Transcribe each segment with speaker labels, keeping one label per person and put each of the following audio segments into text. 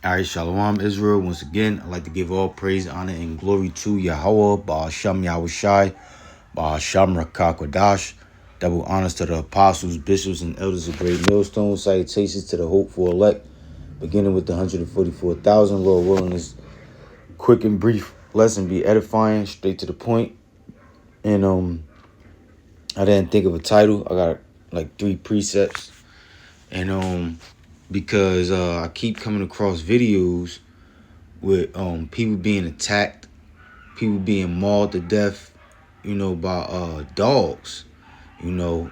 Speaker 1: All right, Shalom Israel. Once again, I'd like to give all praise, honor, and glory to Yahweh, Ba'asham Yahushai, Ba'asham Rakakwadash. Double honors to the apostles, bishops, and elders of Great Millstone. Salutations to the hopeful elect, beginning with the 144,000. Lord willing, this quick and brief lesson be edifying, straight to the point. And I didn't think of a title. I got like 3 precepts. And because I keep coming across videos with people being attacked, people being mauled to death, by dogs, you know,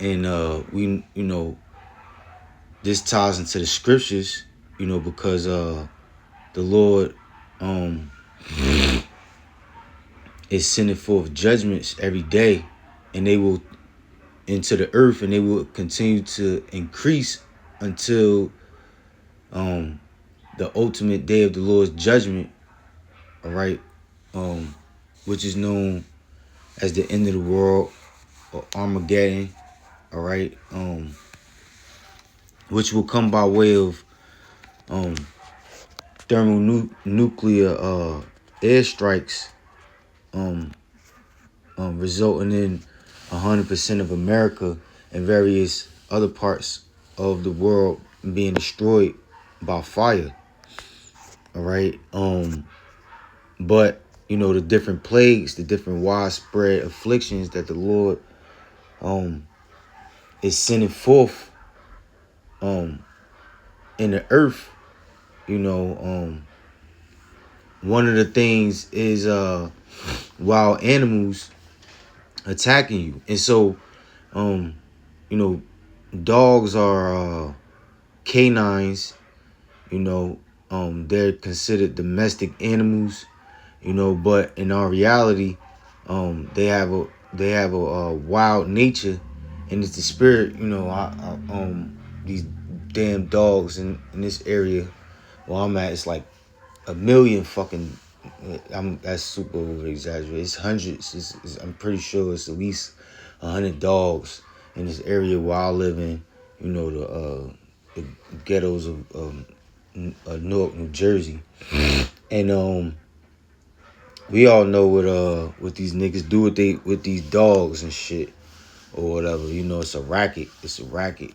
Speaker 1: and we, this ties into the scriptures, because the Lord is sending forth judgments every day, and they will into the earth, and they will continue to increase until the ultimate day of the Lord's judgment. All right, which is known as the end of the world, or Armageddon. All right, which will come by way of thermonuclear airstrikes, resulting in 100% of America and various other parts of the world being destroyed by fire. All right, but the different plagues, the different widespread afflictions that the Lord is sending forth in the earth. One of the things is wild animals attacking you. And so dogs are canines. They're considered domestic animals, but in our reality, they have a wild nature, and it's the spirit. These damn dogs in this area where I'm at, it's like a million fucking. That's super over exaggerated. It's hundreds. I'm pretty sure it's at least 100 dogs in this area where I live in. The ghettos of Newark, New Jersey, and we all know what these niggas do with these dogs and shit or whatever. It's a racket. It's a racket.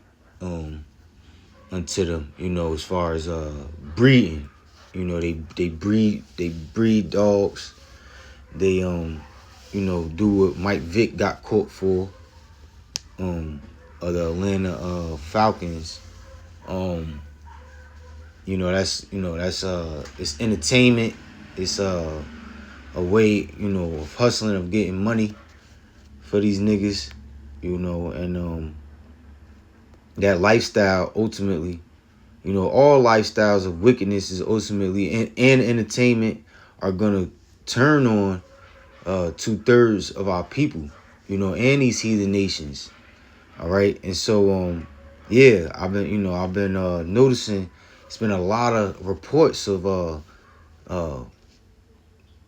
Speaker 1: Unto them, as far as breeding. They breed dogs. They do what Mike Vick got caught for. Of the Atlanta Falcons. That's it's entertainment. It's a way, of hustling, of getting money for these niggas, and that lifestyle ultimately, all lifestyles of wickedness is ultimately and entertainment are gonna turn on 2/3 of our people, and these heathen nations. All right. And so yeah, I've been noticing it's been a lot of reports of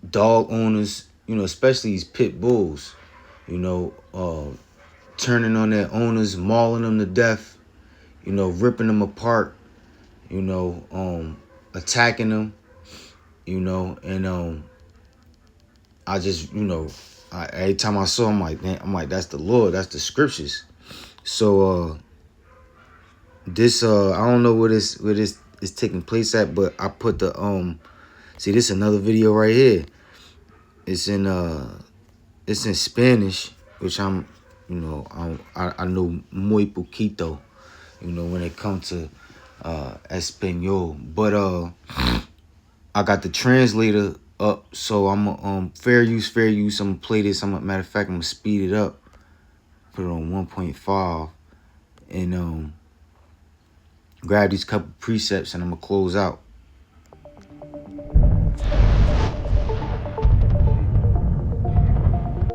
Speaker 1: dog owners, especially these pit bulls, turning on their owners, mauling them to death, ripping them apart, attacking them, and I just, every time I saw him, I'm like, that's the Lord, that's the scriptures. So this I don't know where this is taking place at, but I put the see, this is another video right here. It's in Spanish, which I know muy poquito, when it comes to Espanol. But I got the translator up, so I'm fair use. I'm gonna play this. Matter of fact, I'm gonna speed it up, put it on 1.5, and grab these couple precepts, and I'm gonna close out.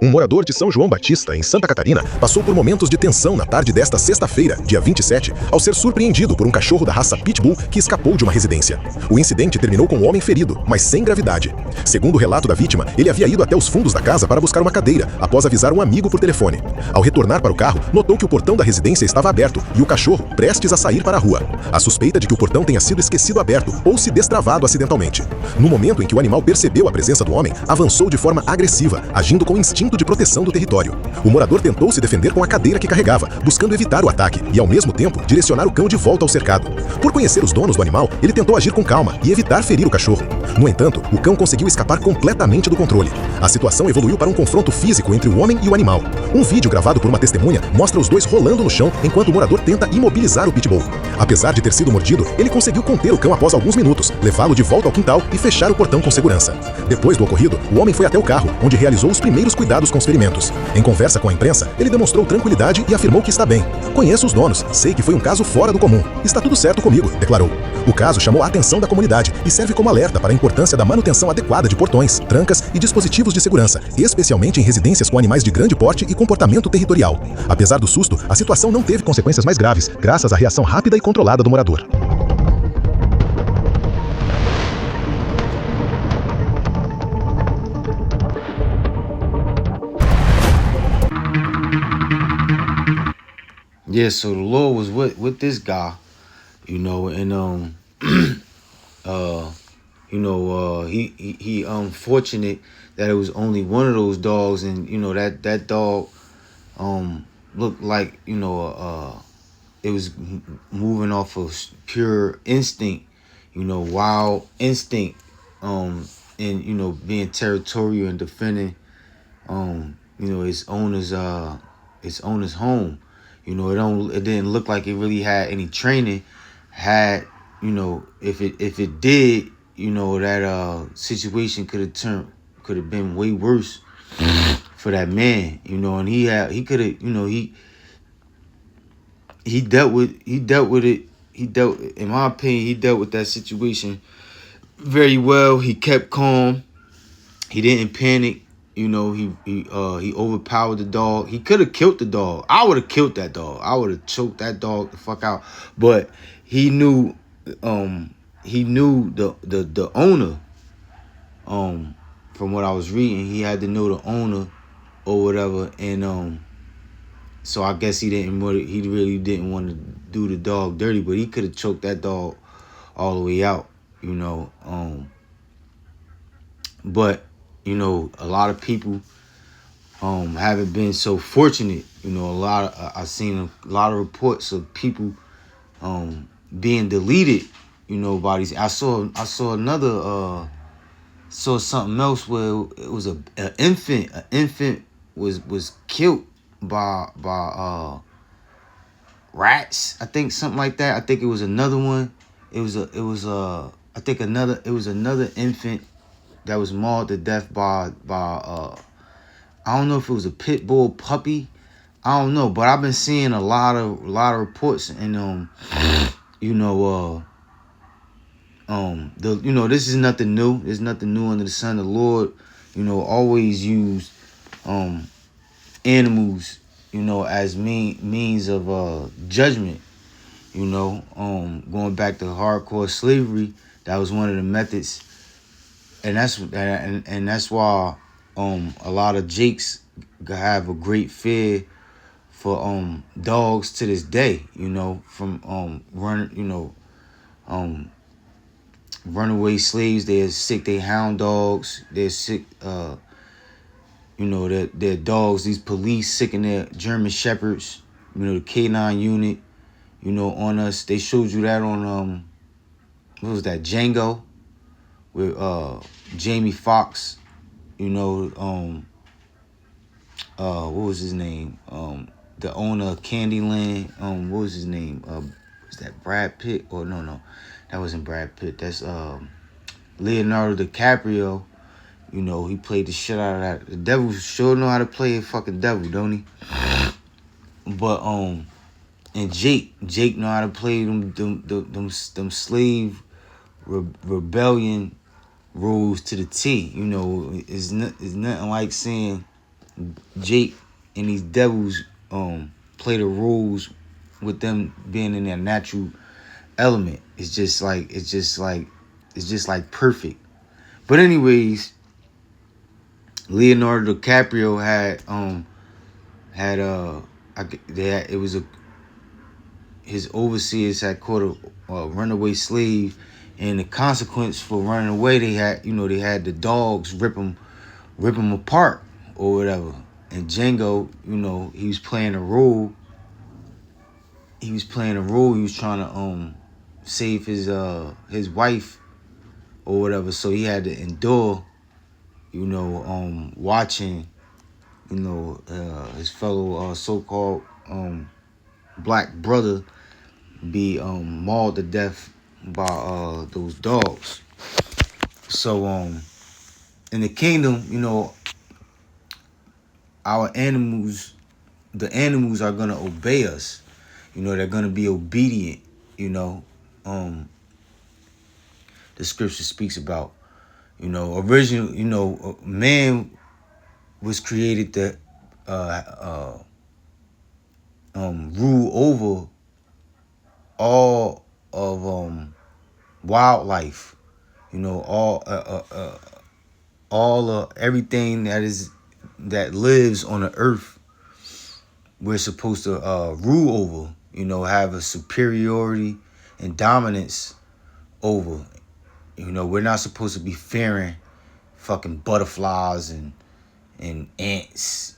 Speaker 2: Um morador de São João Batista, em Santa Catarina, passou por momentos de tensão na tarde desta sexta-feira, dia 27, ao ser surpreendido por um cachorro da raça Pitbull que escapou de uma residência. O incidente terminou com o homem ferido, mas sem gravidade. Segundo o relato da vítima, ele havia ido até os fundos da casa para buscar uma cadeira, após avisar um amigo por telefone. Ao retornar para o carro, notou que o portão da residência estava aberto e o cachorro prestes a sair para a rua. A suspeita de que o portão tenha sido esquecido aberto ou se destravado acidentalmente. No momento em que o animal percebeu a presença do homem, avançou de forma agressiva, agindo com instinto de proteção do território. O morador tentou se defender com a cadeira que carregava, buscando evitar o ataque e, ao mesmo tempo, direcionar o cão de volta ao cercado. Por conhecer os donos do animal, ele tentou agir com calma e evitar ferir o cachorro. No entanto, o cão conseguiu escapar completamente do controle. A situação evoluiu para um confronto físico entre o homem e o animal. Um vídeo gravado por uma testemunha mostra os dois rolando no chão enquanto o morador tenta imobilizar o pitbull. Apesar de ter sido mordido, ele conseguiu conter o cão após alguns minutos, levá-lo de volta ao quintal e fechar o portão com segurança. Depois do ocorrido, o homem foi até o carro, onde realizou os primeiros cuidados com os ferimentos. Em conversa com a imprensa, ele demonstrou tranquilidade e afirmou que está bem. Conheço os donos, sei que foi um caso fora do comum. Está tudo certo comigo, declarou. O caso chamou a atenção da comunidade e serve como alerta para a importância da manutenção adequada de portões, trancas e dispositivos de segurança, especialmente em residências com animais de grande porte e comportamento territorial. Apesar do susto, a situação não teve consequências mais graves, graças à reação rápida e controlada do morador.
Speaker 1: Yeah, so the Lord was with this guy, you know, and he fortunate that it was only one of those dogs, and you know that dog looked like, you know, it was moving off of pure instinct, you know, wild instinct, and you know, being territorial and defending you know, its owner's home. You know, it didn't look like it really had any training. Had, you know, if it did, you know, that situation could have been way worse for that man, you know. And he could have, you know, he dealt with it. In my opinion, he dealt with that situation very well. He kept calm. He didn't panic. You know, he overpowered the dog. He could have killed the dog. I would have killed that dog. I would have choked that dog the fuck out. But he knew the owner. From what I was reading, he had to know the owner or whatever, and so I guess he really didn't want to do the dog dirty, but he could have choked that dog all the way out, you know. But you know, a lot of people haven't been so fortunate. You know, I've seen a lot of reports of people being deleted. You know, by these. I saw another saw something else where it was an infant. An infant was killed by rats. I think something like that. I think it was another one. It was another infant that was mauled to death by I don't know if it was a pit bull puppy. I don't know, but I've been seeing a lot of reports, and you know, this is nothing new. There's nothing new under the sun. The Lord, you know, always used animals, you know, as means of judgment. You know, going back to hardcore slavery, that was one of the methods. And that's why a lot of Jakes have a great fear for dogs to this day, you know, from runaway slaves. They're sick, they hound dogs, they're sick, you know, their dogs, these police sick in their German shepherds, you know, the K9 unit, you know, on us. They showed you that on what was that, Django, with Jamie Foxx, you know, what was his name? The owner of Candyland, what was his name? Was that Brad Pitt? Or no, that wasn't Brad Pitt. That's Leonardo DiCaprio. You know, he played the shit out of that. The devil sure know how to play a fucking devil, don't he? But and Jake know how to play them slave rebellion rules to the T. You know, it's nothing like saying Jake and these devils play the roles with them being in their natural element. It's just like perfect. But anyways, Leonardo DiCaprio his overseers had caught a runaway slave, and the consequence for running away, they had the dogs rip him apart or whatever. And Django, he was playing a role. He was trying to save his wife or whatever. So he had to endure, watching, his fellow so-called black brother be mauled to death by those dogs. So in the kingdom, the animals are gonna obey us. They're gonna be obedient. The scripture speaks about. Original. Man was created to rule over all of wildlife. All everything that lives on the earth. We're supposed to rule over. Have a superiority and dominance over. We're not supposed to be fearing fucking butterflies and ants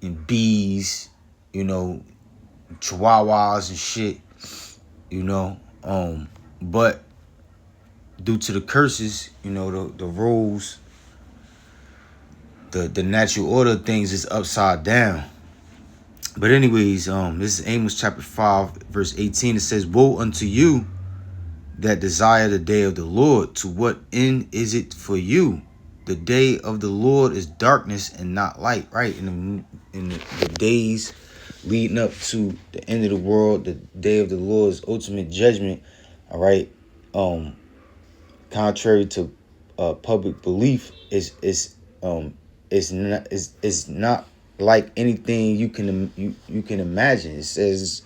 Speaker 1: and bees, chihuahuas and shit, but due to the curses, the rules, the natural order of things is upside down. But anyways, this is Amos chapter 5, verse 18. It says, "Woe unto you that desire the day of the Lord. To what end is it for you? The day of the Lord is darkness and not light." Right? In the days leading up to the end of the world, the day of the Lord's ultimate judgment. All right. Contrary to public belief, is not like anything you can imagine. It says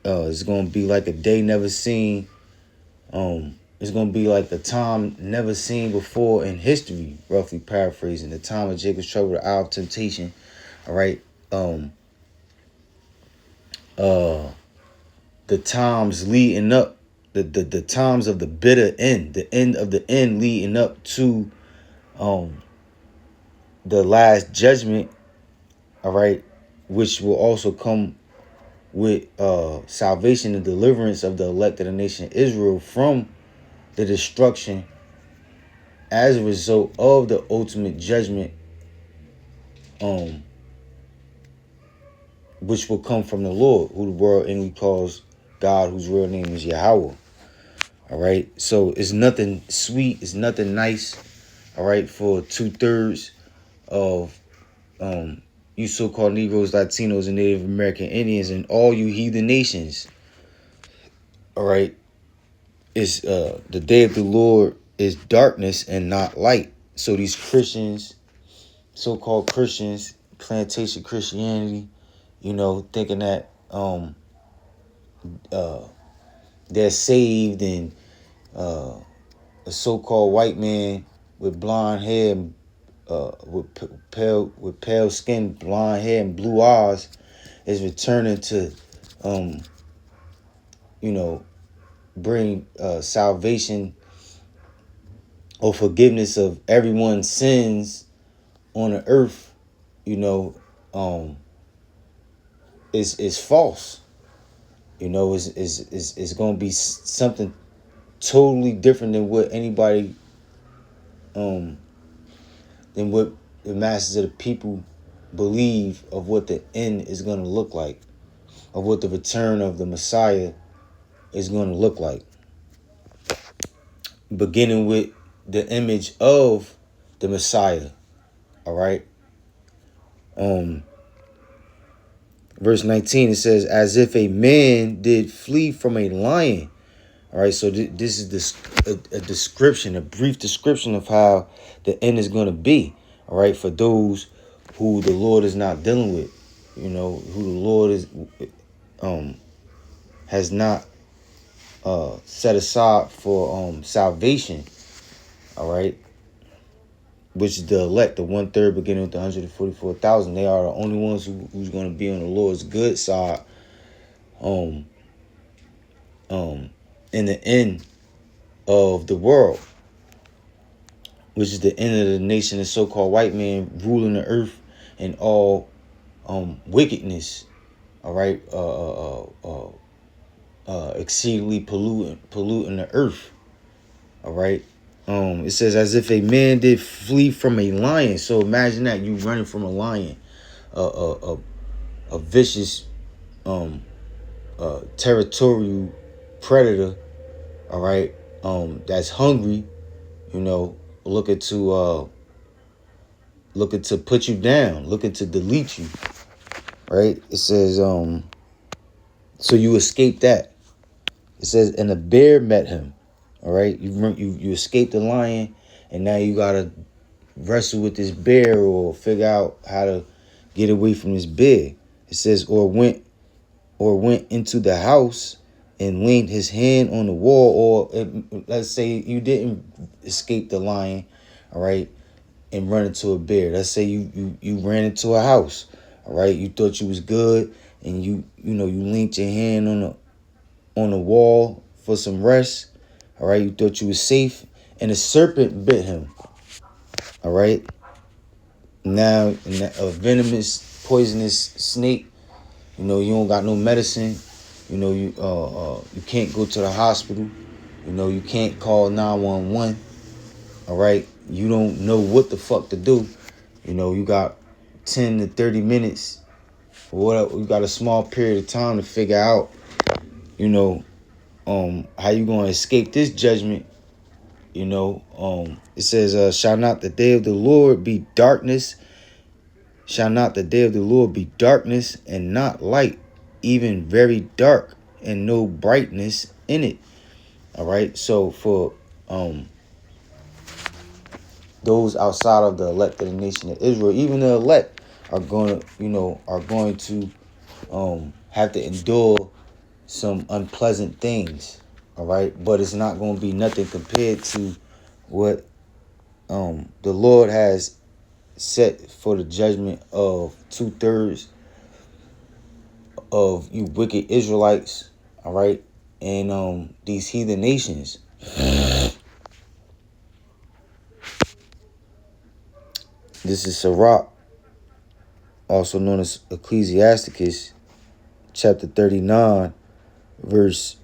Speaker 1: it's gonna be like a day never seen. It's gonna be like a time never seen before in history. Roughly paraphrasing, the time of Jacob's trouble, the hour of temptation. All right. The times leading up, the times of the bitter end, the end of the end leading up to the last judgment. All right, which will also come with salvation and deliverance of the elect of the nation of Israel from the destruction as a result of the ultimate judgment, which will come from the Lord, who the world inly calls God, whose real name is Yahweh. All right, so it's nothing sweet, it's nothing nice. All right, for 2/3 of you so-called Negroes, Latinos, and Native American Indians, and all you heathen nations. All right, it's the day of the Lord is darkness and not light. So these Christians, so-called Christians, plantation Christianity, thinking that they're saved, and a so-called white man with blonde hair, with pale skin, blonde hair, and blue eyes is returning to, bring salvation or forgiveness of everyone's sins on the earth. Is false. It's going to be something totally different than what anybody, than what the masses of the people believe of what the end is going to look like, of what the return of the Messiah is going to look like. Beginning with the image of the Messiah. All right. Verse 19, it says, "As if a man did flee from a lion." All right, so this is a description, a brief description of how the end is going to be. All right, for those who the Lord is not dealing with, you know, who the Lord is has not set aside for salvation. All right, which is the elect, the 1/3 beginning with the 144,000. They are the only ones who's going to be on the Lord's good side. In the end of the world, which is the end of the nation of so-called white man ruling the earth and all wickedness. All right, exceedingly polluting the earth. All right. It says, as if a man did flee from a lion. So imagine that, you running from a lion, a vicious, territorial predator. All right. That's hungry. You know, looking to put you down, looking to delete you. Right. It says, so you escape that. It says, and a bear met him. All right, you escaped the lion, and now you gotta wrestle with this bear or figure out how to get away from this bear. It says, or went into the house and leaned his hand on the wall, or let's say you didn't escape the lion, all right, and run into a bear. Let's say you ran into a house, all right. You thought you was good, and you leaned your hand on the wall for some rest. All right, you thought you was safe, and a serpent bit him. All right, now a venomous, poisonous snake. You know, you don't got no medicine. You know, you can't go to the hospital. You know, you can't call 911. All right, you don't know what the fuck to do. You know, you got 10 to 30 minutes or whatever. You got a small period of time to figure out, you know, how you gonna escape this judgment. You know, it says, shall not the day of the Lord be darkness? Shall not the day of the Lord be darkness and not light, even very dark and no brightness in it? All right. So for those outside of the elect of the nation of Israel, even the elect are going to have to endure some unpleasant things. All right, but it's not going to be nothing compared to what the Lord has set for the judgment of 2/3 of you wicked Israelites. All right, and these heathen nations. This is Sirach, also known as Ecclesiasticus, chapter 39, verse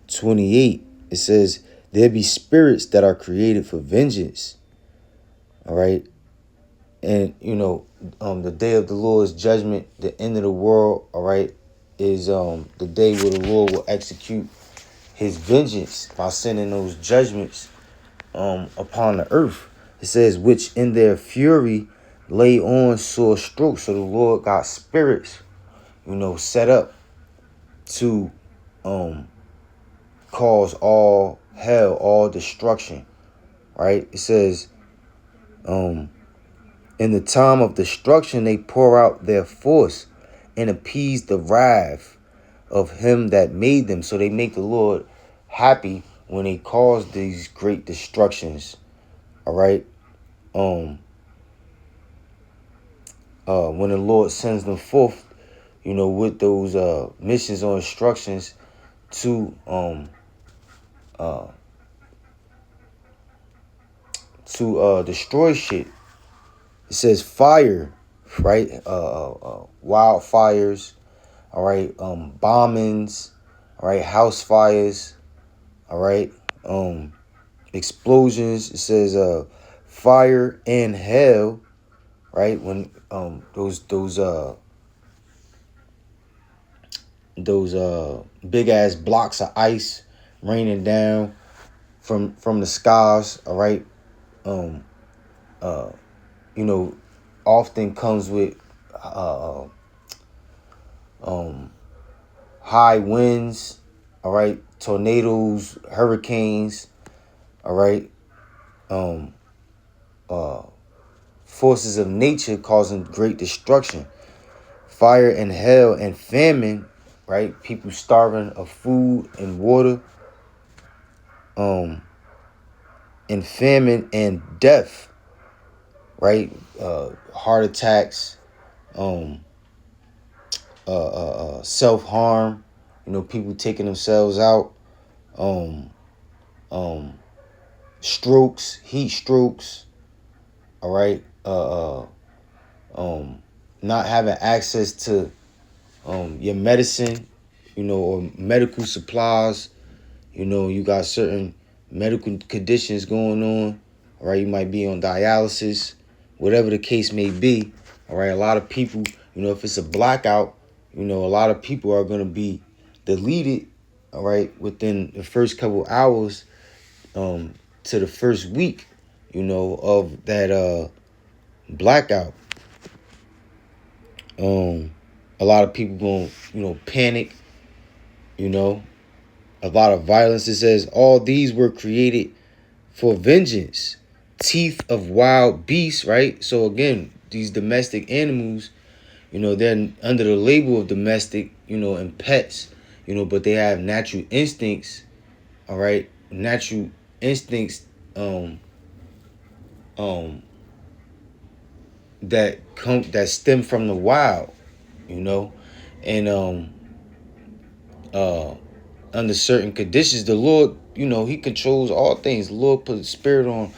Speaker 1: 28. It says, there be spirits that are created for vengeance. All right. And, you know, the day of the Lord's judgment, the end of the world, all right, is the day where the Lord will execute his vengeance by sending those judgments upon the earth. It says, which in their fury lay on sore strokes. So the Lord got spirits, you know, set up to cause all hell, all destruction. Right? It says, in the time of destruction, they pour out their force and appease the wrath of him that made them. So they make the Lord happy when they cause these great destructions. All right. When the Lord sends them forth, you know, with those missions or instructions to destroy shit. It says fire, right? Wildfires, all right. Bombings, all right. House fires, all right. Explosions. It says fire and hell, right? When those big ass blocks of ice raining down from the skies, all right. You know, often comes with high winds, all right, tornadoes, hurricanes, all right, forces of nature causing great destruction. Fire and hell and famine, right? People starving of food and water, and famine and death, right? Heart attacks, self-harm, people taking themselves out, um, strokes, heat strokes, all right, not having access to your medicine, or medical supplies. You got certain medical conditions going on, all right? You might be on dialysis, whatever the case may be, all right? A lot of people, if it's a blackout, a lot of people are going to be deleted, all right, within the first couple hours to the first week, of that blackout. A lot of people going, panic, a lot of violence. It says all these were created for vengeance. Teeth of wild beasts, right? So again, these domestic animals, they're under the label of domestic, and pets, but they have natural instincts, all right? Natural instincts that stem from the wild, and under certain conditions, the Lord, He controls all things. The Lord put a spirit on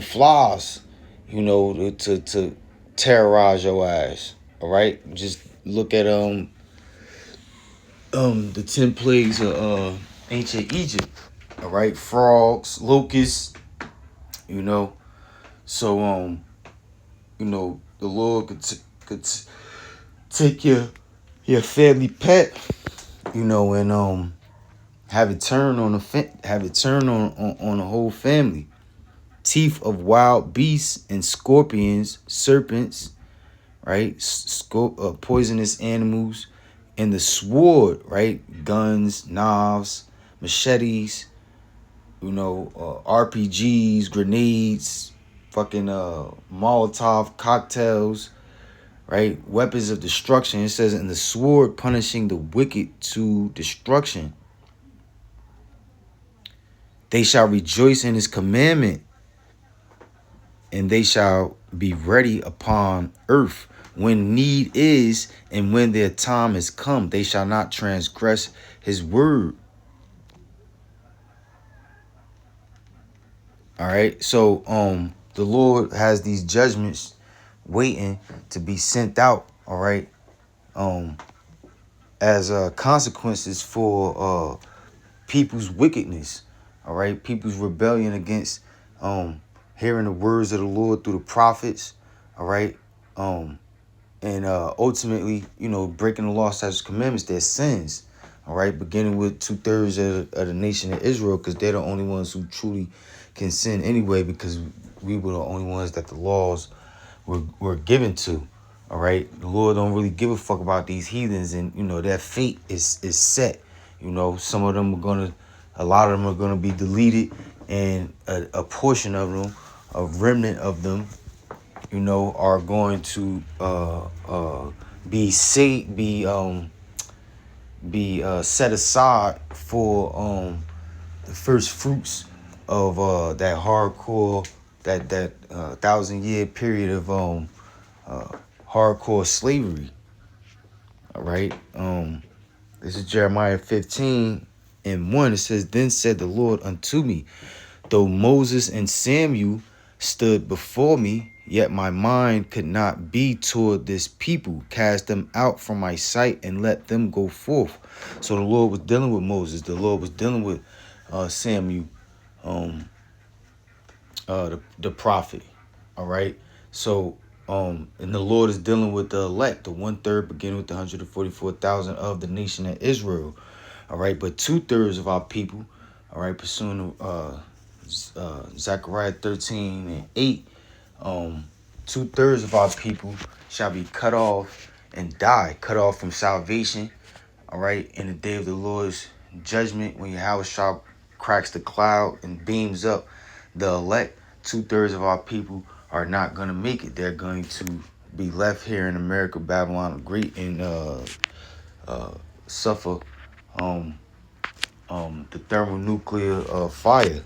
Speaker 1: flies, to terrorize your ass. All right, just look at the 10 plagues of ancient Egypt. All right, frogs, locusts, So the Lord could take your family pet, and have it turn on the whole family. Teeth of wild beasts and scorpions, serpents, right? Poisonous animals, and the sword, right? Guns, knives, machetes, RPGs, grenades, fucking Molotov cocktails, right? Weapons of destruction. It says, and the sword punishing the wicked to destruction. They shall rejoice in his commandment, and they shall be ready upon earth when need is, and when their time is come. They shall not transgress his word. All right. So the Lord has these judgments waiting to be sent out, all right, as consequences for people's wickedness, all right, people's rebellion against hearing the words of the Lord through the prophets, all right, and ultimately, breaking the law, statutes, commandments, their sins, all right, beginning with 2/3 of the nation of Israel, because they're the only ones who truly can sin anyway, because we were the only ones that the laws were given to, all right. The Lord don't really give a fuck about these heathens, and their fate is set. Some of them a lot of them are gonna be deleted, and a portion of them, a remnant of them, are going to be set aside for the first fruits of that hardcore, that 1,000-year period of hardcore slavery. All right. This is Jeremiah 15:1. It says, then said the Lord unto me, though Moses and Samuel stood before me, yet my mind could not be toward this people. Cast them out from my sight and let them go forth. So the Lord was dealing with Moses. The Lord was dealing with Samuel, the prophet. All right. So and the Lord is dealing with the elect, the 1/3, beginning with the 144,000 of the nation of Israel. All right. But 2/3 of our people, all right, pursuing Zechariah 13:8, 2/3 of our people shall be cut off and die, cut off from salvation, all right, in the day of the Lord's judgment, when Yahushua cracks the cloud and beams up the elect. 2/3 of our people are not gonna make it. They're going to be left here in America, Babylon the Great, and suffer the thermonuclear fire.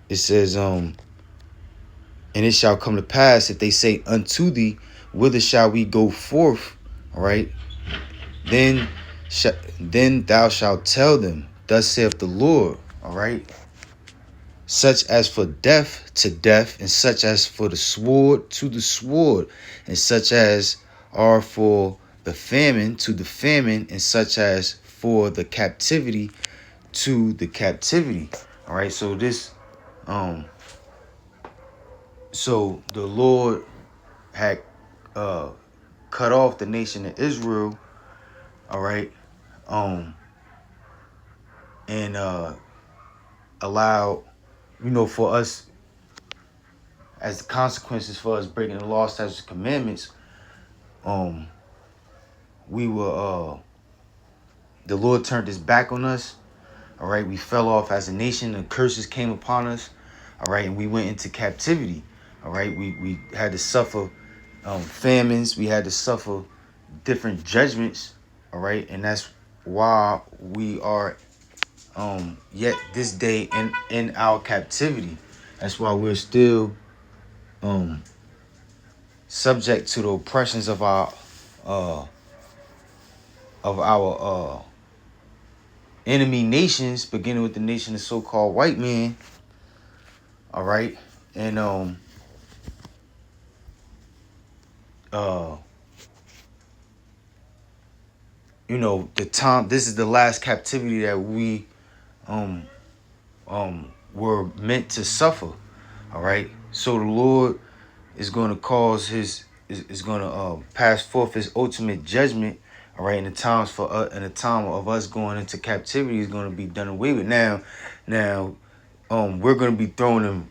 Speaker 1: It says, and it shall come to pass if they say unto thee, whither shall we go forth? All right. Then thou shalt tell them, thus saith the Lord. All right. Such as for death to death, and such as for the sword to the sword, and such as are for the famine to the famine, and such as for the captivity to the captivity. All right. So this, so the Lord had cut off the nation of Israel. All right. And allowed, for us, as the consequences for us breaking the law, statutes, and commandments, we were the Lord turned his back on us. All right, we fell off as a nation, and curses came upon us. All right, and we went into captivity. All right, we had to suffer famines. We had to suffer different judgments. All right, and that's why we are yet this day in our captivity. That's why we're still subject to the oppressions of our enemy nations, beginning with the nation of so-called white man. All right, and the time, this is the last captivity that we were meant to suffer. All right, so the Lord is going to cause is going to pass forth his ultimate judgment. All right, and the time of us going into captivity is going to be done away with. Now, we're going to be thrown in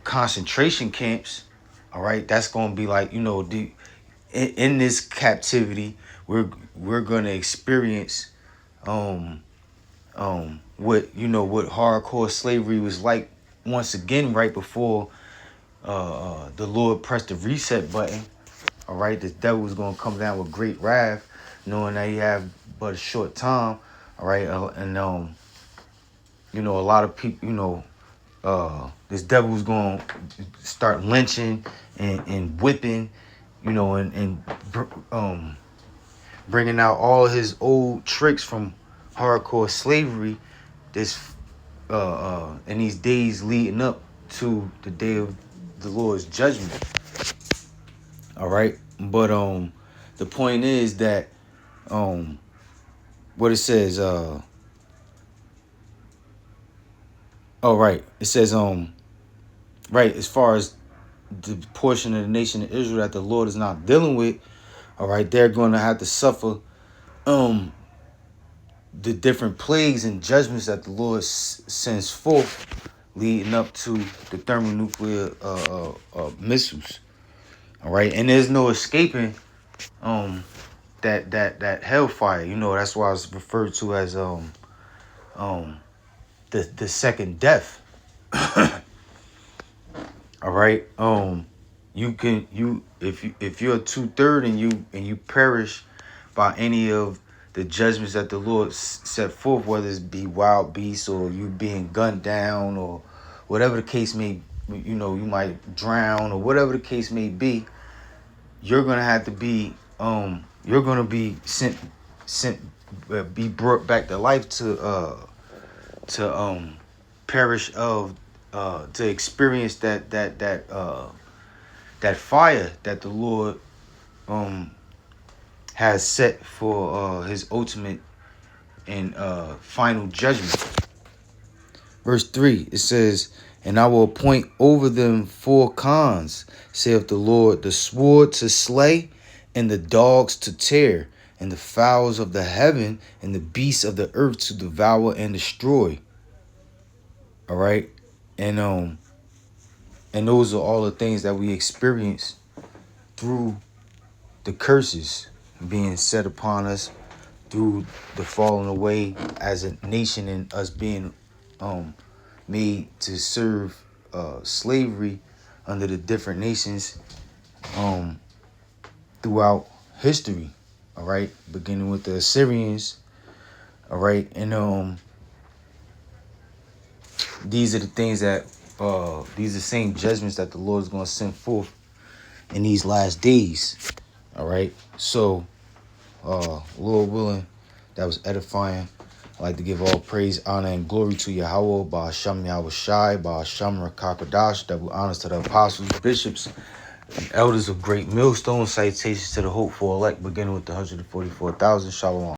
Speaker 1: concentration camps. All right, that's going to be like, in this captivity, we're going to experience what hardcore slavery was like once again, right before the Lord pressed the reset button. All right, the devil was going to come down with great wrath, knowing that he had but a short time. All right, and a lot of people, this devil was going to start lynching and whipping, and bringing out all his old tricks from hardcore slavery. This in these days leading up to the day of the Lord's judgment. All right, but the point is that what it says. It says right, as far as the portion of the nation of Israel that the Lord is not dealing with. All right, they're going to have to suffer the different plagues and judgments that the Lord sends forth, leading up to the thermonuclear missiles. All right, and there's no escaping that hellfire. That's why it's referred to as the second death. All right, if you're 2/3 and you perish by any of the judgments that the Lord set forth, whether it be wild beasts or you being gunned down or whatever the case may, you might drown or whatever the case may be, you're gonna have to be you're gonna be sent be brought back to life to perish of to experience that fire that the Lord has set for his ultimate and final judgment. Verse 3, it says, and I will appoint over them 4 khans, saith the Lord, the sword to slay, and the dogs to tear, and the fowls of the heaven, and the beasts of the earth to devour and destroy. All right, and those are all the things that we experience through the curses being set upon us, through the falling away as a nation, and us being made to serve slavery under the different nations throughout history. All right, beginning with the Assyrians. All right, and these are the things that these are the same judgments that the Lord is going to send forth in these last days. All right, so Lord willing, that was edifying. I'd like to give all praise, honor, and glory to Yahweh, Ba'asham Yahweh Shai, Ba'asham Rakakadash, double honors to the apostles, bishops, and elders of Great Millstone, citations to the hopeful elect, beginning with the 144,000. Shalom.